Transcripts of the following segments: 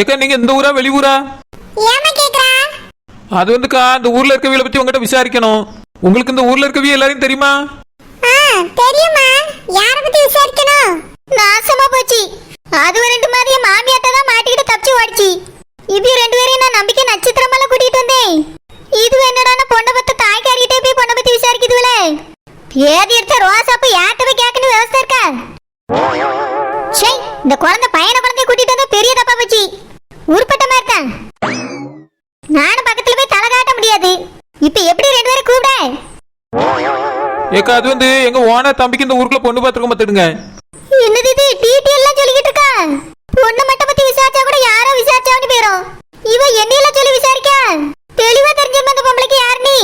ஏக்கா நீங்க இந்த ஊரா வெளியூரா? ஏமா கேக்குறா? அது வந்துக்கா இந்த ஊர்ல இருக்கவியல பத்தி உங்ககிட்ட விசாரிக்கணும். உங்களுக்கு இந்த ஊர்ல இருக்கவிய எல்லாரையும் தெரியுமா? தெரியுமா. யார பத்தி விசாரிக்கணும்? நாசமா போச்சு. அது ரெண்டு மாதிரி மாமியாட்ட தான் மாட்டிக்கிட்டு தப்பிச்சு ஓடிச்சு. இப்ப ரெண்டு பேரையும் நான் நம்பிக்கை நட்சத்திரமால கூட்டிட்டு வந்தேன். இது என்னடான பொண்ணை பத்தி தாய்க்காரிட்டே போய் பொண்ணை பத்தி விசாரிக்குதுல. பேதி எடுத்த ரோசாப்பு யார்கிட்ட போய் கேட்கணும் விவசாய இருக்கா? சே, இந்த குழந்தை குழந்தைய கூட்டிட்டு வந்தா பெரிய தப்பா போச்சு. உருப்பட்ட மாதிரி தான். நானும் பக்கத்துல போய் தலை காட்ட முடியாது. இப்ப எப்படி ரெண்டு பேரும் கூப்பிட? ஏக்கா அது வந்து எங்க ஓனர் தம்பிக்கு இந்த ஊருக்குள்ள பொண்ணு பார்த்துருக்க மாத்துடுங்க. என்னது இது டீட்டெயில் எல்லாம் சொல்லிக்கிட்டு இருக்கா? பொண்ணு மட்டும் பத்தி விசாரிச்சா கூட யாரோ விசாரிச்சாவனு போயிரும். இவ என்னையெல்லாம் சொல்லி விசாரிக்க தெளிவா தெரிஞ்சிருந்த அந்த பொம்பளைக்கு யார் நீ?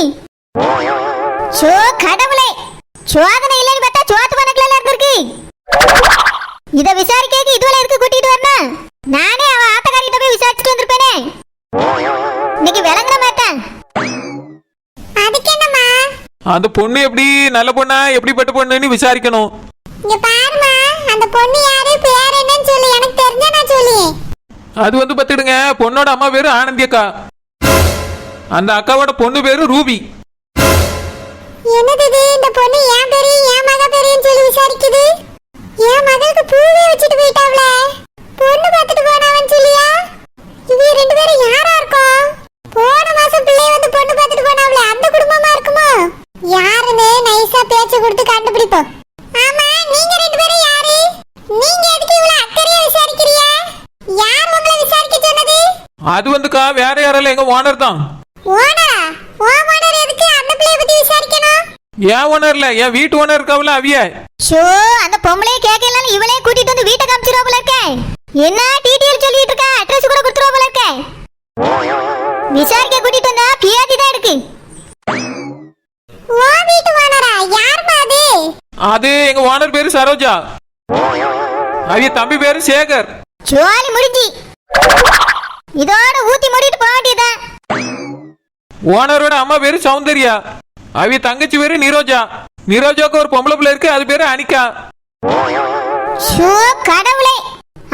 சோ கடவுளே, சோதனை இல்லைன்னு பார்த்தா சோத்து பணக்கல இருந்திருக்கு. இத விசாரிக்க இதுவரை எதுக்கு கூட்டிட்டு வரணும்? நானே அவ ஆத்தக்காரிட்ட போய் விசாரிச்சுட்டு வந்திருப்பேனே. இன்னைக்கு விளங்குற மாட்டேன். அதுக்கு என்னம்மா? அந்த பொண்ணு எப்படி நல்ல பொண்ணா எப்படிப்பட்ட பொண்ணுன்னு விசாரிக்கணும். இங்க பாருமா, அந்த பொண்ணு யாரு பேர் என்னன்னு சொல்லு, எனக்கு தெரிஞ்சா நான் சொல்லி. அது வந்து பத்துடுங்க, பொண்ணோட அம்மா பேரு ஆனந்தி அக்கா, அந்த அக்காவோட பொண்ணு பேரு ரூபி. என்னது இது? இந்த பொண்ணு ஏன் பேரு ஏன் மக பேருன்னு சொல்லி விசாரிக்குது. என் மகளுக்கு பூவே வச்சுட்டு போயிட்டாவல. பொண்ணு பார்த்துட்டு போனாவன்னு சொல்லியா? இவங்க ரெண்டு பேரும் யாரா இருக்கும்? போன மாசம் பிள்ளை வந்து பொண்ணு பார்த்துட்டு போனாவல, அந்த குடும்பமா இருக்குமோ? யாருன்னு நைஸா பேச்சு கொடுத்து கண்டுபிடிப்போம். ஆமா, நீங்க ரெண்டு பேரும் யாரு? நீங்க எதுக்கு இவ்வளவு அக்கறையா விசாரிக்கிறீங்க? யார் உங்களை விசாரிக்க சொன்னது? அது வந்துக்கா வேற யாரால எங்க ஓனர் தான். ஓனரா? ஓனர் எதுக்கு அந்த பிள்ளைய பத்தி விசாரிக்கணும்? ஏன் ஓனர் இல்ல, என் வீட்டு ஓனர் இருக்காவல அவிய. ஷோ, அந்த பொம்பளைய கேட்கலாம் இவளே கூட்டிட்டு வந்து வீட்டை காமிச்சிருவா போல இருக்கே. என்ன டீட்டெயில் சொல்லிட்டு இருக்கா? அட்ரஸ் கூட கொடுத்துருவா போல இருக்கே. விசாரிக்க கூட்டிட்டு வந்தா பியாதி தான் இருக்கு. ஓ வீட்டு ஓனரா? யாருமா அது? அது எங்க ஓனர் பேரு சரோஜா, அவிய தம்பி பேரு சேகர். ஜோலி முடிஞ்சி. இதோட ஊத்தி மூடிட்டு போக வேண்டியதான். ஓனரோட அம்மா பேரு சௌந்தர்யா, அவிய தங்கச்சி பேரு நிரோஜா. நிரோஜாக்கு ஒரு பொம்பளை பிள்ளை இருக்கு, அது பேரு அனிகா. ஷோ கடவுளே,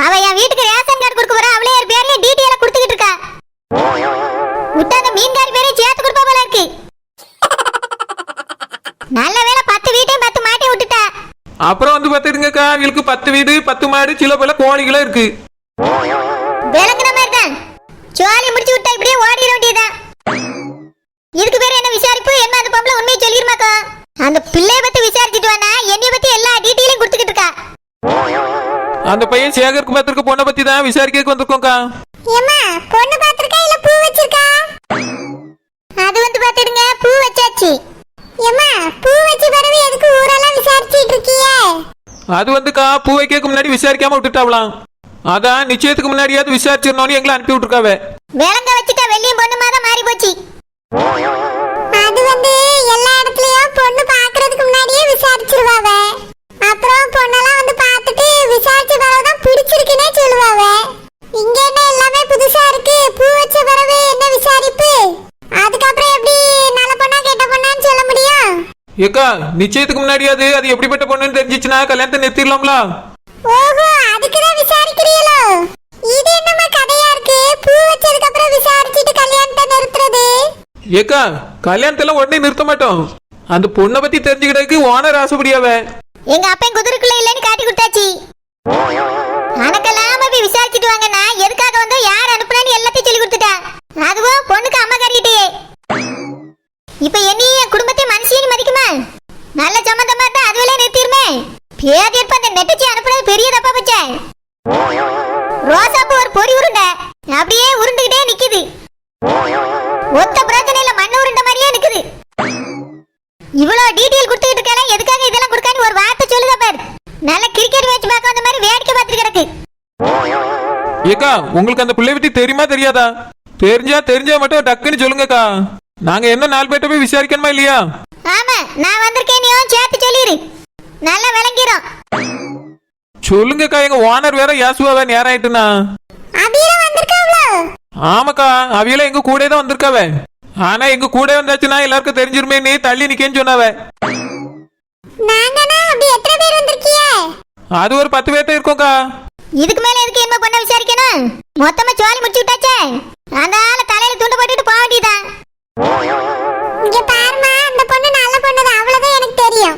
அவ என் வீட்டுக்கு ரேஷன் கார்டு கொடுக்க போறா. அவளே ஒரு பேரையே டீட்டெயிலா கொடுத்துக்கிட்டு இருக்கா. விட்டா அந்த மீன்காரி பேரையும் சேர்த்து கொடுப்பா போல இருக்கு. நல்ல வேளை 10 வீட்டையும் 10 மாட்டி விட்டுட்டா. அப்புறம் வந்து பாத்துடுங்கக்கா, அவங்களுக்கு 10 வீடு 10 மாடு சில பல கோழிகளும் இருக்கு. விளங்குன மாதிரி தான். ஜோலி முடிச்சு விட்டா இப்படியே ஓடிட வேண்டியதான். இதுக்கு பேர் என்ன விசாரிப்பு? என்ன அந்த பொம்பளை உண்மையை சொல்லிருமாக்கா? அந்த பிள்ளைய பத்தி விசாரிச்சுட்டு வானா என்னைய பத்தி எல்லா டீட்டெயிலும் கொடுத்துக்கிட்டு இருக்கா. அந்த பையன் சேகருக்கு பார்த்திருக்க பொண்ணை பத்தி தான் விசாரிக்க வந்திருக்கோம்க்கா. ஏம்மா, பொண்ணு பார்த்திருக்கா இல்ல பூ வச்சிருக்கா? அது வந்து பாத்துடுங்க, பூ வச்சாச்சு. ஏம்மா, பூ வச்சு பிறகு எதுக்கு ஊரெல்லாம் விசாரிச்சிட்டு இருக்கீங்க? அது வந்துக்கா பூ வைக்க முன்னாடி விசாரிக்காம விட்டுட்டாவலாம். அதான் நிச்சயத்துக்கு முன்னாடியாவது விசாரிச்சிடணும்னு எங்களை அனுப்பி விட்டுருக்காவ. விலங்க வச்சுட்டா வெள்ளியும் பொண்ணுமா தான் மாறி போச்சு. அது வந்து எல்லா இடத்துலயும் பொண்ணு பாக்குறதுக்கு முன்னாடியே விசாரிச்சிருவாவ. அப்புறம் பொண்ணெல்லாம் வந்து பார்த்துட்டு விசாரிச்ச பிறகுதான் பிடிச்சிருக்குன்னே சொல்லுவாவ. இங்க என்ன எல்லாமே புதுசா இருக்கு. பூ வச்ச பிறகு என்ன விசாரிப்பு? அதுக்கப்புறம் எப்படி நல்ல பொண்ணா கெட்ட பொண்ணான்னு சொல்ல முடியும்? ஏக்கா நிச்சயத்துக்கு முன்னாடியாவது அது எப்படிப்பட்ட பொண்ணுன்னு தெரிஞ்சிச்சுன்னா கல்யாணத்தை நிறுத்திடலாம்ல. ஓஹோ, அதுக்குதான் விசாரிக்கிறீங்களோ? இது என்னமா கதையா இருக்கு? பூ வச்சதுக்கு அப்புறம் விசாரிச்சிட்டு கல்யாணத்தை நிறுத்துறது? ஏக்கா கல்யாணத்தெல்லாம் உடனே நிறுத்த மாட்டோம். அந்த பொண்ணை பத்தி தெரிஞ்சுக்கிட்டதுக்கு ஓனர் ஆசைப்படியாவ. எங்க அப்பன் குதிரைக்குள்ள இல்லன்னு காட்டி கொடுத்தாச்சு. அனக்கெல்லாம் போய் விசாரிச்சுட்டு வாங்கன்னா எதுக்காக வந்தோ யார் அனுப்புனான்னு எல்லாத்தையும் சொல்லி கொடுத்துட்டா. அதுவும் பொண்ணுக்கு அம்மா காரிட்டே. இப்ப என்னைய குடும்பத்தை மனுஷின்னு மதிக்குமா? நல்ல சம்பந்தமா இருந்தா அதுவே நிறுத்திடுமே. பேதி எடுப்ப அந்த நெட்டச்சி அனுப்புனது பெரிய தப்பா போச்சே. ரோசாப்பு ஒரு பொறி உருண்டை அப்படியே உருண்டுகிட்டே நிக்குது. ஒத்த பிரச்சனையில மண்ணு உருண்ட மாதிரியே நிக்குது. இவ்வளவு டீட்டெயில் கொடுத்துக்கிட்டு இருக்கானே, எதுக்காக இதெல்லாம் கொடுக்கான்னு ஒரு வார்த்தை சொல்லுதா பாரு. நல்ல கிரிக்கெட் மேட்ச் பார்க்க வந்த மாதிரி வேடிக்கை பார்த்துட்டு கிடக்கு. ஏக்கா உங்களுக்கு அந்த பிள்ளை பத்தி தெரியுமா தெரியாதா? தெரிஞ்சா மட்டும் டக்குன்னு சொல்லுங்கக்கா. நாங்க என்ன 4 பேர்ட்ட போய் விசாரிக்கணுமா இல்லையா? ஆமா, நான் வந்திருக்கேன், நீயும் சேர்த்து சொல்லிரு. நல்லா விளங்கிரும். சொல்லுங்கக்கா, எங்க ஓனர் வேற யாசுவாவ நேரம் ஆயிட்டுனா. அபியா வந்திருக்காவளோ? ஆமாக்கா, அவியெல்லாம் எங்க கூட தான் வந்திருக்காவ. ஆனா எங்க கூட வந்தாச்சுன்னா எல்லாருக்கும் தெரிஞ்சிருமே, நீ தள்ளி நிக்கேன்னு சொன்னாவ. நாங்கனா அப்படி எத்தனை பேர் வந்திருக்கீங்க? அது ஒரு 10 பேர்ட்ட இருக்கோம்க்கா. இதுக்கு மேல எதுக்கு என்ன பண்ண விசாரிக்கணும்? மொத்தமா ஜோலி முடிச்சு விட்டாச்சே. அந்த ஆள தலையில துண்டு போட்டுட்டு போக வேண்டியதான். இங்க பாருமா, அந்த பொண்ணு நல்ல பொண்ணுதான், அவ்வளவுதான் எனக்கு தெரியும்.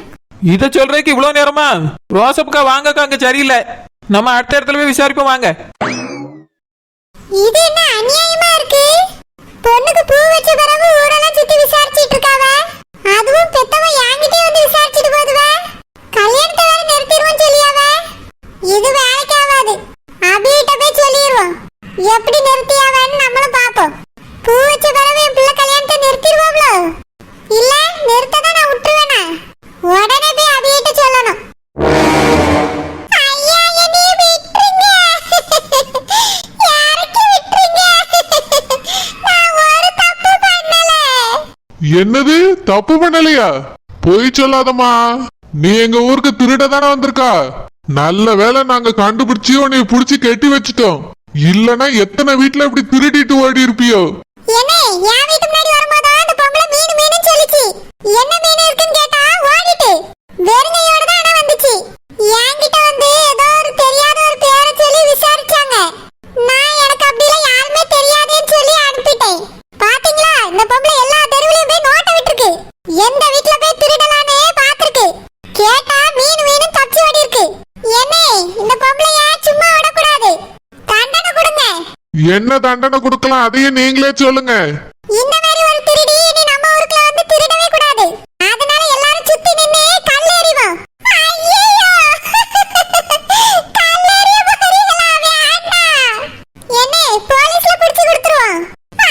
இதை சொல்றதுக்கு இவ்வளவு நேரமா? ரோசப்புக்கா வாங்கக்கா, அங்க சரியில்லை. நம்ம அடுத்த இடத்துல போய் விசாரிப்போம் வாங்க. இது என்ன அநியாயமா இருக்கு? பொண்ணுக்கு பூ வச்ச பிறகு ஊரெல்லாம் சுத்தி விசாரிச்சிட்டு இருக்காவ. அதுவும் பெத்தவ என்கிட்டயே வந்து விசாரிச்சிட்டு போதுவ. கல்யாணத்தை வேற நிறுத்திடுவோம் சொல்லியாவ. இது வேலைக்கு ஆகாது. அபிகிட்ட போய் சொல்லிடுவோம். எப்படி நிறுத்தியாவன்னு நம்மளும் பாப்போம். பூ வச்ச பிறகு என் பிள்ளை கல்யாணத்தை நிறுத்திடுவோம்ல? இல்ல நிறுத்ததான் நான் விட்டுருவேனா? உடனே போய் அபிகிட்ட சொல்லணும். ஐயா, என்னைய விட்டுருங்க. யாருக்கு விட்டுருங்க? நான் ஒரு தப்பு பண்ணல. என்னது தப்பு பண்ணலையா? பொய் சொல்லாதம்மா. நீ எங்க ஊருக்கு திருட தானே வந்திருக்கா? நல்ல வேளை நாங்க கண்டுபிடிச்சி உன்னை புடிச்சு கட்டி வச்சுட்டோம். இல்லனா எத்தனை வீட்டுல இப்படி திருடிட்டு ஓடி இருப்பியோ? என்ன என் வீட்டு முன்னாடி வரும்போது அந்த பொம்பளை மீன் மீன் சொல்லிச்சு. என்ன மீன் இருக்குன்னு கேட்டா ஓடிட்டு வெறுங்கையோட தான் ஆனா வந்துச்சு. என்கிட்ட வந்து ஏதோ ஒரு தெரியாத ஒரு பேரை சொல்லி விசாரிச்சாங்க. நான் எனக்கு அப்படிலாம் யாருமே தெரியாதேன்னு சொல்லி அனுப்பிட்டேன். பாத்தீங்களா, இந்த பொம்பளை எல்லா தெருவுலயும் போய் நோட்ட விட்டுருக்கு. எந்த வீட்ல போய் திருடலானே பாத்துருக்கு. கேட்டா மீன் மீன் தப்பிச்சு ஓடி இருக்கு. என்ன இந்த பொம்பளைய சும்மா விடக்கூடாது, தண்டனை கொடுங்க. என்ன தண்டனை கொடுக்கலாம் அதையும் நீங்களே சொல்லுங்க. இந்த மாதிரி ஒரு திருடி இனி நம்ம ஊருக்குள்ள வந்து திருடவே கூடாது. அதனால எல்லாரும் சுத்தி நின்னு கல் எறிவோம். ஐயோ, கல் எறிய போறீங்களா? வேண்டாம். என்ன போலீஸ்ல பிடிச்சு கொடுத்துருவோம்.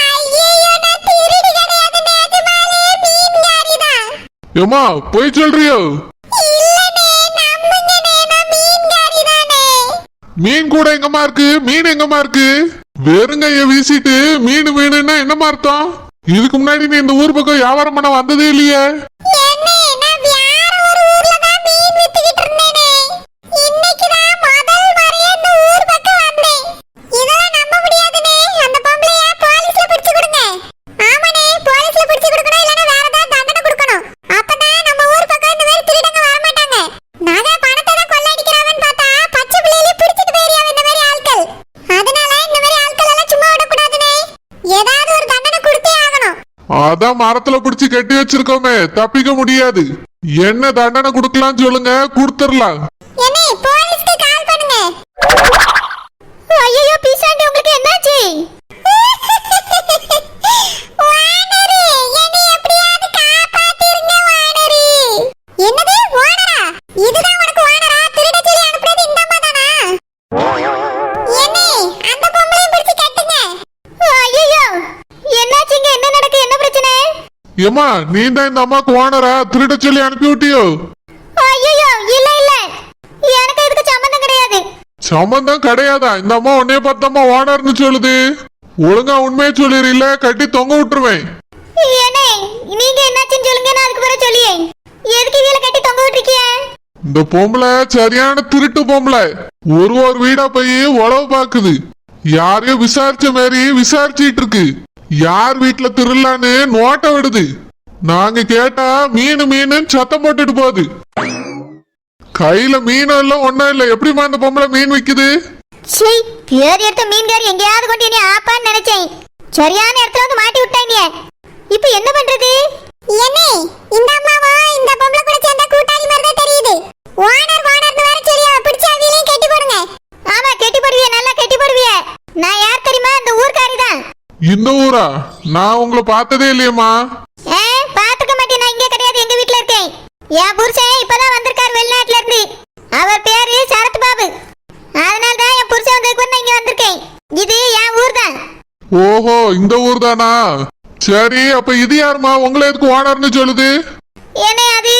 ஐயோ, நான் திருடி கிடையாது, நிஜமாலே மீன்காரி தான். ஏமா பொய் சொல்றியோ? இல்லனே, நம்புங்கனே, நான் மீன்காரி தானே. மீன் கூட எங்கம்மா இருக்கு? மீன் எங்கம்மா இருக்கு? வெறுங்கைய வீசிட்டு மீன் மீனுன்னா என்னமா அர்த்தம்? இதுக்கு முன்னாடி நீ இந்த ஊர் பக்கம் வியாபாரம் பண்ண வந்ததே இல்லையே. என்ன, நான் வேற ஒரு ஊர்ல தான் மீன் வித்துக்கிட்டு இருந்தேனே. இன்னைக்கு தான் முதல் முறையா இந்த ஊர் பக்கம் வந்தேன். இதெல்லாம் நம்ப முடியாதுனே. அந்த பொம்பளைய போலீஸ்ல பிடிச்சு கொடுங்க. ஆமானே, போலீஸ்ல பிடிச்சு கொடுக்கணும், இல்லனா வேற ஏதாவது தண்டனை கொடுக்கணும். அப்பதான் நம்ம ஊர் பக்கம் இந்த மாதிரி திருடங்க வர மாட்டாங்க. நாங்க பணத்தை தான் கொள்ளையடிக்கறாங்கன்னு பார்த்தா பச்சை பிள்ளையிலே பிடிச்சிட்டு போயிரியாவ இந்த மாதிரி ஆட்கள். அதனால இந்த மாதிரி ஆட்கள் எல்லாம் சும்மா விடக்கூடாதுனே. ஏதாவது ஒரு தண்டனை கொடுத்தே ஆகணும். அதான் மரத்துல பிடிச்சு கட்டி வச்சிருக்கோமே, தப்பிக்க முடியாது. என்ன தண்டனை கொடுக்கலாம் சொல்லுங்க, கொடுத்துடலாம். என்னே, போலீஸ்க்கு கால் பண்ணுங்க. ஐயோ, பீசாண்டி, உங்களுக்கு என்னாச்சு? வானரே, என்னை எப்படியாவது காப்பாத்திருங்க வானரே. என்னது வானரா? இதுதான் உனக்கு வானரா? திருட சொல்லி அனுப்புறது இந்த அம்மா தானா? என்னே, அந்த பொம்பளையும் பிடிச்சு கட்டுங்க. ஐயோ, என்னாச்சுங்க? என்ன நடக்கு? என்ன பிரச்சனை? ஏமா நீ தான் இந்த அம்மாக்கு ஓனரா? திருட சொல்லி அனுப்பி விட்டியோ? ஐயோ, இல்ல இல்ல, எனக்கு இதுக்கு சம்பந்தம் கிடையாது. சம்பந்தம் கிடையாதா? இந்த அம்மா உன்னைய பார்த்தம்மா ஓனர்னு சொல்லுது. ஒழுங்கா உண்மையை சொல்லிடுறீல, கட்டி தொங்க விட்டுருவேன். ஏனே, நீங்க என்னாச்சுன்னு சொல்லுங்க, நான் அதுக்கு பிறகு சொல்லியே. எதுக்கு வீல கட்டி தொங்க விட்டுருக்கிய? இந்த பொம்பளை சரியான திருட்டு பொம்பளை. ஒரு வீடா போய் உழவு பாக்குது. யாரையும் விசாரிச்ச மாதிரி விசாரிச்சிட்டு இருக்கு. யார் வீட்டுல திருடலான்னு நோட்ட விடுது. நாங்க கேட்டா மீன் மீன் சத்தம் போட்டுட்டு போகுது. கையில மீன் எல்லாம் ஒன்னும் இல்ல. எப்படிமா இந்த பொம்பளை மீன் விக்குது? சீ, பேர் எடுத்த மீன்காரி எங்கேயாவது கொண்டு நீ ஆப்பான்னு நினைச்சேன். சரியான இடத்துல வந்து மாட்டி விட்டாங்க. இப்போ என்ன பண்றது? என்ன, இந்த அம்மாவா இந்த பொம்பளை கூட சேர்ந்த கூட்டாளி மாதிரி தான் தெரியுது. ஓனர் ஓனர்னு வேற சொல்லியா? பிடிச்ச அவியலையும் கட்டி போடுங்க. ஆமா, கட்டி போடுவியே, நல்லா கட்டி போடுவியே. நான் யார் தெரியுமா? இந்த ஊர்க்காரி தான். இந்த ஊரா? நான் உங்களை பார்த்ததே இல்லையம்மா. பாத்துக்க மாட்டேன், நான் இங்க கிடையாது, எங்க வீட்ல இருக்கேன். என் புருஷன் இப்பதான் வந்திருக்காரு வெளிநாட்டுல இருந்து. அவர் பேரு சரத் பாபு. அதனால தான் என் புருஷன் வந்ததுக்கு நான் இங்க வந்திருக்கேன். இது என் ஊர் தான். ஓஹோ, இந்த ஊர் தானா? சரி, அப்ப இது யாருமா உங்களை எதுக்கு ஓனர்னு சொல்லுது? ஏனே, அது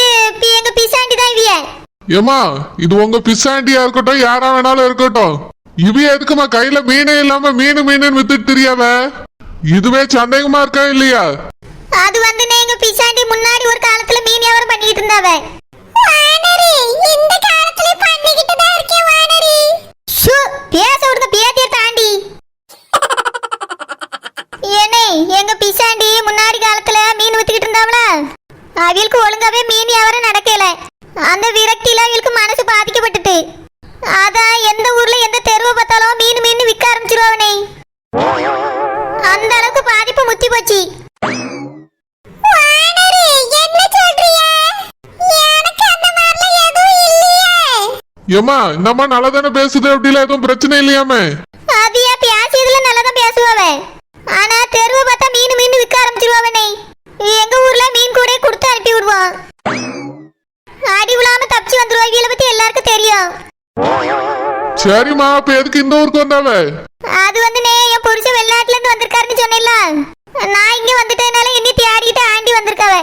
எங்க பிசாண்டி தான் இவிய. ஏமா இது உங்க பிசாண்டியா இருக்கட்டும், யாரா வேணாலும் இருக்கட்டும், இவிய எதுக்குமா கையில மீனே இல்லாம மீன் மீன் வித்துட்டு தெரியாவ? இதுவே சந்தேகமா இருக்கா இல்லையா? அது வந்து எங்க பிசாண்டி முன்னாடி ஒரு காலத்துல மீன் வியாபாரம் பண்ணிட்டு இருந்தாவ. வானரி, இந்த காலத்துல பண்ணிக்கிட்டு தான் இருக்கேன் வானரி. சு, பேச விடுங்க, பேத்திய தாண்டி. ஏனே, எங்க பிசாண்டி முன்னாடி காலத்துல மீன் வித்துக்கிட்டு இருந்தாவளா? அவளுக்கு ஒழுங்காவே மீன் வியாபாரம் நடக்கல. அந்த விரக்தியில அவளுக்கு மனசு பாதிக்கப்பட்டுட்டு, அதான் எந்த ஊர்ல எந்த தெருவை பார்த்தாலும் மீன் மீன் விற்க ஆரம்பிச்சிருவாவனே. அந்த அளவுக்கு பாதிப்பு முத்தி போச்சு. என்ன சொல்றீங்க? எனக்கு அந்த மாதிரிலாம் எதுவும் இல்லையே. ஏமா இந்தம்மா நல்லா தானே பேசுது, அப்படிலாம் எதுவும் பிரச்சனை இல்லையாமே? அது ஏன் பேசியதுல நல்லா தான் பேசுவாவே. ஆனா தெருவை பார்த்தா மீன் மீன் விற்க ஆரம்பிச்சிருவாவனே. எங்க ஊர்ல மீன் கூட கொடுத்து அனுப்பி விடுவான். அடி விழாம தப்பிச்சு வந்துருவா. இவளை பத்தி எல்லாருக்கும் தெரியும். சரிம்மா, அப்ப எதுக்கு இந்த ஊருக்கு வந்தாவ? அது வந்துனே என் புருஷன் வெளிநாட்டுல இருந்து வந்திருக்காருன்னு சொன்னேன்ல. நான் இங்க வந்துட்டதுனால என்னை தேடிட்டு ஆண்டி வந்திருக்காவ.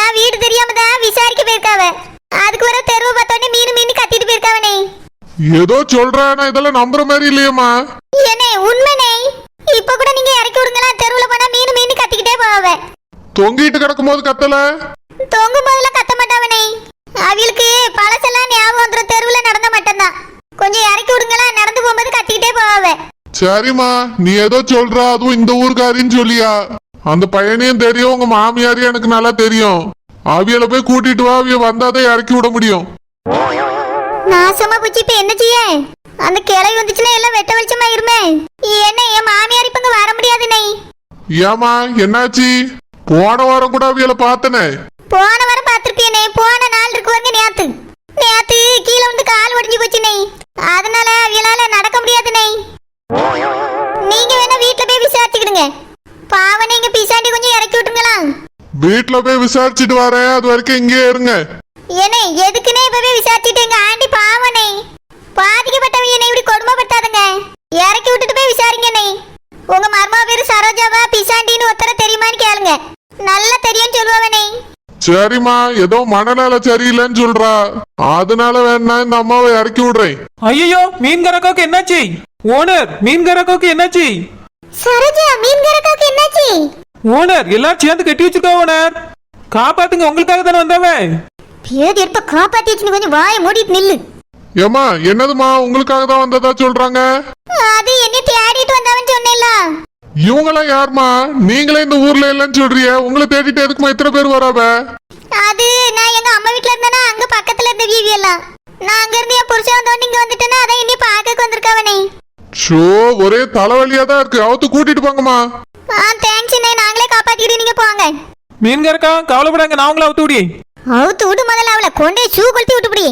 என் வீடு தெரியாம தான் விசாரிக்க போயிருக்காவ. அதுக்கு வர தெருவை பார்த்தோன்னே மீன் மீன் கத்திட்டு போயிருக்காவனே. ஏதோ சொல்றானா, இதெல்லாம் நம்புற மாதிரி இல்லையம்மா. ஏனே உண்மைனே. இப்ப கூட நீங்க இறக்கி விடுங்களா, தெருவுல போனா மீன் மீன் கத்திக்கிட்டே போவாவ. தொங்கிட்டு கிடக்கும் போது கத்தல? தொங்கும் போதெல்லாம் கத்த மாட்டாவனே. அவளுக்கு பழசெல்லாம் ஞாபகம் வந்துடும். தெருவுல நடந்த மட்டும்தான். கொஞ்சம் இறக்கி விடுங்களா, நடந்து போகும்போது கத்திக்கிட்டே போவாவ. சரிம்மா, நீ ஏதோ சொல்ற, அதுவும் இந்த ஊருக்காரின்னு சொல்லியா? அந்த பையனையும் தெரியும், உங்க மாமியாரையும் எனக்கு நல்லா தெரியும். அவியல போய் கூட்டிட்டு வா, அவிய வந்தாதான் இறக்கி விட முடியும். நாசமா போச்சு. இப்ப என்ன செய்ய? அந்த கிளை வந்துச்சுன்னா எல்லாம் வெட்ட வெளிச்சமா இருமே. என்ன என் மாமியார் இப்ப வர முடியாதுனே. ஏமா என்னாச்சு? போன வாரம் கூட அவியல பார்த்தனே. போன வாரம் பாத்திருப்பியனே. போன நாள் இருக்குவாங்க. நேத்து நேத்து கீழே வந்து கால் ஒடிஞ்சு போச்சுனே. அதனால அவியலால நடக்க முடியாதுனே. நீங்க வேணா வீட்டுல போய் விசாரிச்சுக்கிடுங்க. பாவனே இங்க பிசாண்டி கொஞ்சம் இறக்கி விட்டுங்களா. வீட்டுல போய் விசாரிச்சுட்டு வரேன், அது வரைக்கும் இங்கே இருங்க. ஏனே எதுக்குனே இப்ப போய் விசாரிச்சுட்டு? எங்க ஆண்டி பாவனே. பாதிக்கப்பட்டவங்க என்னை இப்படி கொடுமைப்படுத்தாதுங்க. இறக்கி விட்டுட்டு போய் விசாரிங்கண்ணே. உங்க மர்மா பேரு சரோஜாவா பிசாண்டின்னு ஒருத்தர தெரியுமான்னு கேளுங்க. நல்லா தெரியும் சொல்லுவாவனே. சரிம்மா, ஏதோ மனநல சரியில்லைன்னு சொல்றா, அதனால வேணா இந்த அம்மாவை இறக்கி விடுறேன். ஐயோ, மீன்காரக்காவுக்கு என்னாச்சு? ஓனர், மீன்காரக்காவுக்கு என்னாச்சு? சரோஜா, மீன்காரக்காவுக்கு என்னாச்சு? ஓனர், எல்லாரும் சேர்ந்து கட்டி வச்சிருக்கா ஓனர். காப்பாத்துங்க, உங்களுக்காக தானே வந்தாவே. பேதி எப்ப காப்பாத்தி வச்சு கொஞ்சம் வாயை மூடிட்டு நில்லு. ஏமா என்னதுமா, உங்களுக்காக தான் வந்ததா சொல்றாங்க? அது என்ன தேடிட்டு வந்தவன் சொன்னேன்ல. இவங்கெல்லாம் யாருமா? நீங்களே இந்த ஊர்ல இல்லைன்னு சொல்றிய, உங்களை தேடிட்டு எதுக்குமா இத்தனை பேர் வராவ? அது நான் எங்க அம்மா வீட்டுல இருந்தேன்னா அங்க பக்கத்துல இருந்த வீவி எல்லாம். நான் அங்க இருந்து என் புருஷன் வந்தோன்னு இங்க வந்துட்டேன்னா அதான் இன்னி பாக்க வந்திருக்காவனே. ஷோ, ஒரே தலைவலியா தான் இருக்கு. அவத்து கூட்டிட்டு போங்கம்மா. தேங்க்ஸ் அண்ணே, நாங்களே காப்பாத்திக்கிட்டு நீங்க போங்க. மீன்காரக்கா கவலைப்படாங்க, நான் உங்களை அவுத்து விடி. அவுத்து விடு முதல்ல. அவளை கொண்டே ஷூ கொளுத்தி விட்டுப்படி.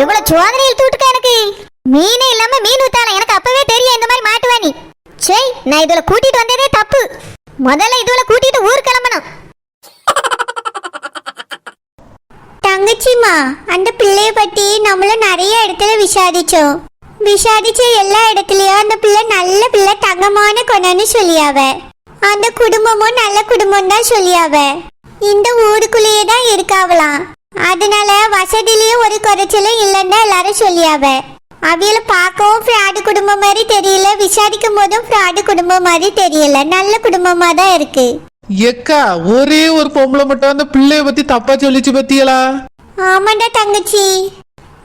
எவ்வளவு சோதனை இழுத்து விட்டுக்க எனக்கு. மீனே இல்லாம மீன் வித்தால எனக்கு அப்பவே தெரியும் இந்த மாதிரி மாட்டுவானி. சே, நான் இதுல கூட்டிட்டு வந்ததே தப்பு. முதல்ல இதுல கூட்டிட்டு ஊர் கிளம்பணும். தங்கச்சிமா, அந்த பிள்ளைய பத்தி நம்மளும் நிறைய இடத்துல விசாரிச்ச எல்லா இடத்துலயும் அந்த பிள்ளை நல்ல பிள்ளை, தங்கமான கொண்டான்னு சொல்லியாவ. அந்த குடும்பமும் நல்ல குடும்பம் தான் சொல்லியாவ. இந்த ஊருக்குள்ளேயே தான் இருக்காவலாம். அதனால வசதியிலயும் ஒரு குறைச்சலும் இல்லைன்னு எல்லாரும் சொல்லியாவ. அவியல பார்க்கவும் ஃப்ராடு குடும்பம் மாதிரி தெரியல, விசாரிக்கும் போதும் ஃப்ராடு குடும்பம் மாதிரி தெரியல, நல்ல குடும்பமா தான் இருக்கு. எக்கா, ஒரே ஒரு பொம்பளை மட்டும் அந்த பிள்ளைய பத்தி தப்பா சொல்லிச்சு பத்தியலா? ஆமாண்டா தங்கச்சி,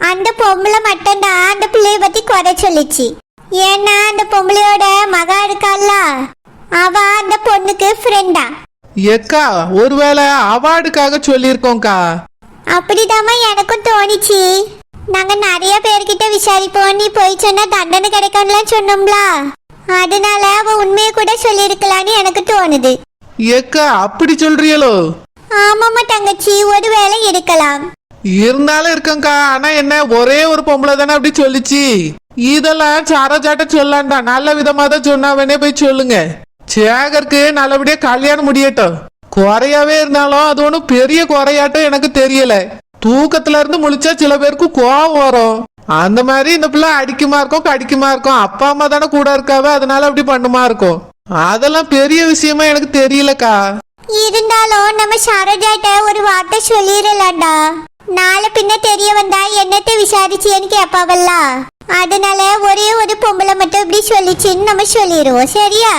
அந்த பொம்பளை மட்டும்தான் அந்த பிள்ளைய பத்தி குறை சொல்லிச்சு. ஏன்னா அந்த பொம்பளையோட மகா இருக்கால, அவ அந்த பொண்ணுக்கு ஃப்ரெண்டா. எக்கா, ஒருவேளை அவார்டுக்காக சொல்லியிருக்கோம்க்கா. அப்படிதாம்மா எனக்கும் தோணிச்சு. நாங்க நிறைய பேர்கிட்ட விசாரிப்போம், நீ போய் சொன்னா தண்டனை கிடைக்கும்லாம் சொன்னோம்ல. அதனால அவ உண்மையை கூட சொல்லியிருக்கலான்னு எனக்கு தோணுது. எக்கா, அப்படி சொல்றியலோ? ஆமாம்மா தங்கச்சி, ஒருவேளை இருக்கலாம். இருந்தாலும் இருக்கங்கா. ஆனா என்ன, ஒரே ஒரு பொம்பளை தானே அப்படி சொல்லிச்சு. இதெல்லாம் சரோஜாட்ட சொல்லாண்டா, நல்ல விதமா தான் சொன்னாவனே போய் சொல்லுங்க. சேகருக்கு நல்லபடியா கல்யாணம் முடியட்டும். குறையாவே இருந்தாலும் அது ஒன்றும் பெரிய குறையாட்டம் எனக்கு தெரியல. தூக்கத்துல இருந்து முழிச்சா சில பேருக்கு கோவம் வரும். அந்த மாதிரி இந்த பிள்ளை அடிக்குமா இருக்கும், கடிக்குமா இருக்கும். அப்பா அம்மா தானே கூட இருக்காவ, அதனால அப்படி பண்ணுமா இருக்கும். அதெல்லாம் பெரிய விஷயமா எனக்கு தெரியலக்கா. இருந்தாலும் நம்ம சரோஜாட்ட ஒரு வார்த்தை சொல்லிடலாம்டா. நாளை பின்ன தெரிய வந்தா என்னத்தை விசாரிச்சியன்னு கேப்பாவல்ல. அதனால ஒரே ஒரு பொம்பளை மட்டும் இப்படி சொல்லிச்சுன்னு நம்ம சொல்லிடுவோம், சரியா?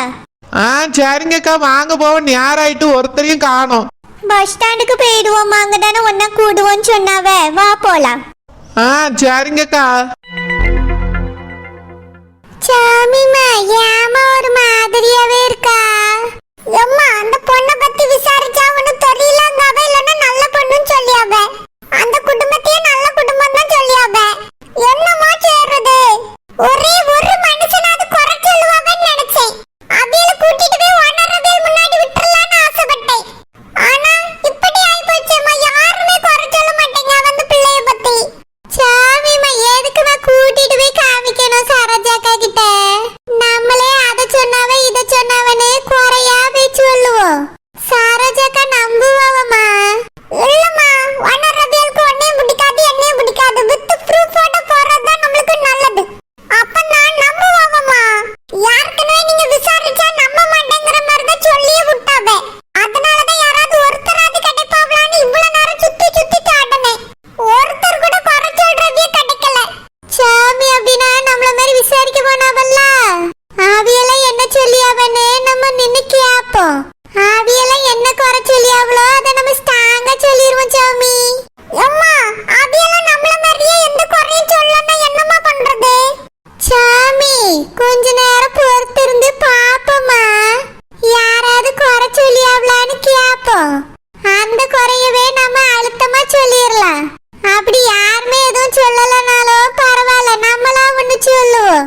சரிங்கக்கா, வாங்க போவோம். நேராயிட்டு ஒருத்தரையும் காணோம். பஸ் ஸ்டாண்டுக்கு போயிடுவோம், அங்க தானே ஒன்னா கூடுவோன்னு சொன்னாவ. வா போலாம். சரிங்கக்கா. சாமிமா, ஏமா ஒரு மாதிரியாவே இருக்கா? அம்மா, அந்த பொண்ணை பத்தி விசாரிச்சா ஒன்னும் தெரியலங்காவ, இல்லன்னா நல்ல பொண்ணுன்னு சொல்லியாவ. அந்த குடும்பத்தையே நல்ல குடும்பம் தான் சொல்லியாவ. என்னமா செய்யறது? அப்படி யாருமே எதுவும் சொல்லலனாலும் பரவாயில்ல, நம்மளா ஒண்ணு சொல்லுவோம்.